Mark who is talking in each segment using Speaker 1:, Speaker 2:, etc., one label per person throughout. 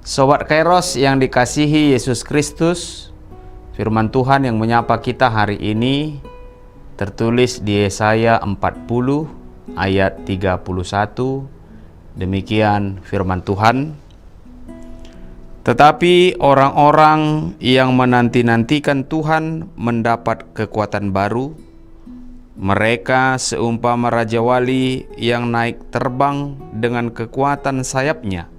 Speaker 1: Sobat Kairos yang dikasihi Yesus Kristus, firman Tuhan yang menyapa kita hari ini tertulis di Yesaya 40 ayat 31. Demikian firman Tuhan. Tetapi orang-orang yang menanti-nantikan Tuhan mendapat kekuatan baru. Mereka seumpama raja wali yang naik terbang dengan kekuatan sayapnya.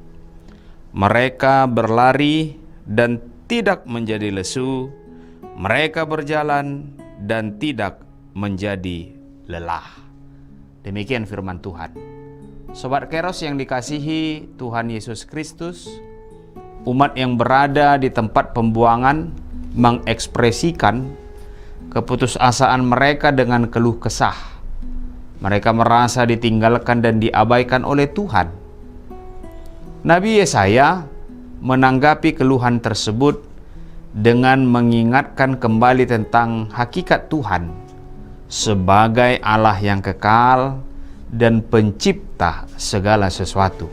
Speaker 1: Mereka berlari dan tidak menjadi lesu. Mereka berjalan dan tidak menjadi lelah. Demikian firman Tuhan. Sobat Kairos yang dikasihi Tuhan Yesus Kristus, umat yang berada di tempat pembuangan mengekspresikan keputusasaan mereka dengan keluh kesah. Mereka merasa ditinggalkan dan diabaikan oleh Tuhan. Nabi Yesaya menanggapi keluhan tersebut dengan mengingatkan kembali tentang hakikat Tuhan sebagai Allah yang kekal dan pencipta segala sesuatu.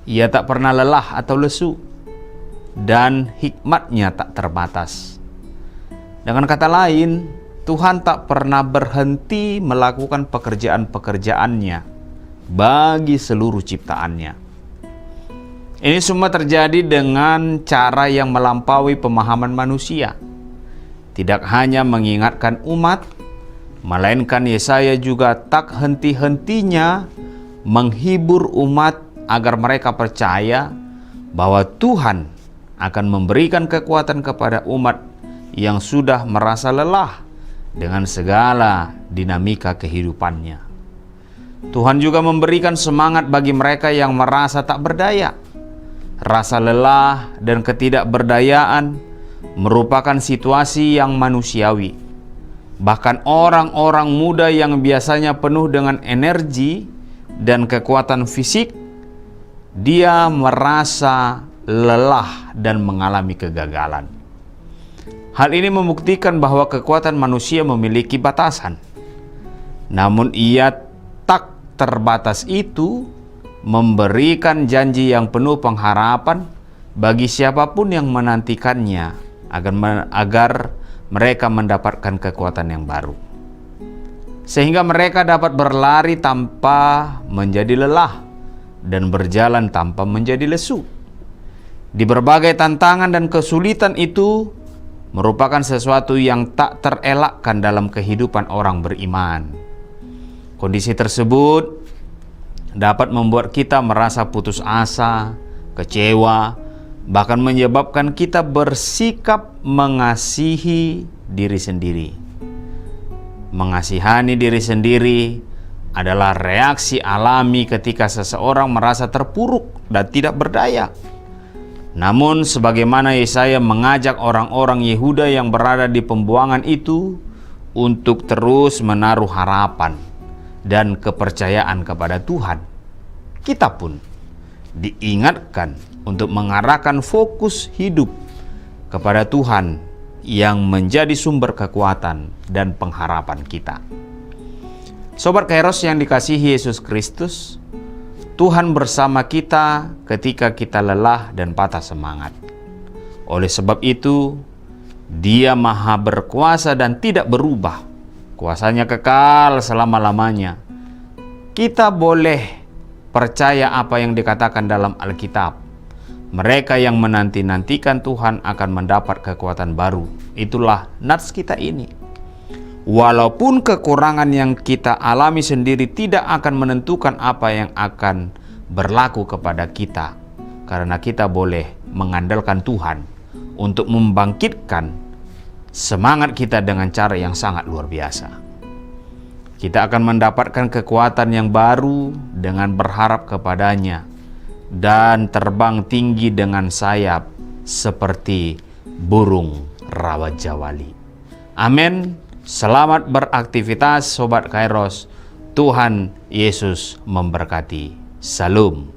Speaker 1: Ia tak pernah lelah atau lesu, dan hikmatnya tak terbatas. Dengan kata lain, Tuhan tak pernah berhenti melakukan pekerjaan-pekerjaannya bagi seluruh ciptaannya. Ini semua terjadi dengan cara yang melampaui pemahaman manusia. Tidak hanya mengingatkan umat, melainkan Yesaya juga tak henti-hentinya menghibur umat agar mereka percaya bahwa Tuhan akan memberikan kekuatan kepada umat yang sudah merasa lelah dengan segala dinamika kehidupannya. Tuhan juga memberikan semangat bagi mereka yang merasa tak berdaya. Rasa lelah dan ketidakberdayaan merupakan situasi yang manusiawi. Bahkan orang-orang muda yang biasanya penuh dengan energi dan kekuatan fisik, dia merasa lelah dan mengalami kegagalan. Hal ini membuktikan bahwa kekuatan manusia memiliki batasan. Namun ia tak terbatas itu memberikan janji yang penuh pengharapan bagi siapapun yang menantikannya agar mereka mendapatkan kekuatan yang baru. Sehingga mereka dapat berlari tanpa menjadi lelah dan berjalan tanpa menjadi lesu. Di berbagai tantangan dan kesulitan itu merupakan sesuatu yang tak terelakkan dalam kehidupan orang beriman. Kondisi tersebut dapat membuat kita merasa putus asa, kecewa, bahkan menyebabkan kita bersikap mengasihi diri sendiri. Mengasihani diri sendiri adalah reaksi alami ketika seseorang merasa terpuruk dan tidak berdaya. Namun sebagaimana Yesaya mengajak orang-orang Yehuda yang berada di pembuangan itu untuk terus menaruh harapan dan kepercayaan kepada Tuhan, kita pun diingatkan untuk mengarahkan fokus hidup kepada Tuhan yang menjadi sumber kekuatan dan pengharapan kita. Sobat Kairos yang dikasihi Yesus Kristus, Tuhan bersama kita ketika kita lelah dan patah semangat. Oleh sebab itu, Dia Maha berkuasa dan tidak berubah. Kuasanya kekal selama-lamanya. Kita boleh percaya apa yang dikatakan dalam Alkitab. Mereka yang menanti-nantikan Tuhan akan mendapat kekuatan baru. Itulah nats kita ini. Walaupun kekurangan yang kita alami sendiri tidak akan menentukan apa yang akan berlaku kepada kita, karena kita boleh mengandalkan Tuhan untuk membangkitkan semangat kita dengan cara yang sangat luar biasa. Kita akan mendapatkan kekuatan yang baru dengan berharap kepadanya dan terbang tinggi dengan sayap seperti burung raja wali. Amin. Selamat beraktivitas Sobat Kairos. Tuhan Yesus memberkati. Salam.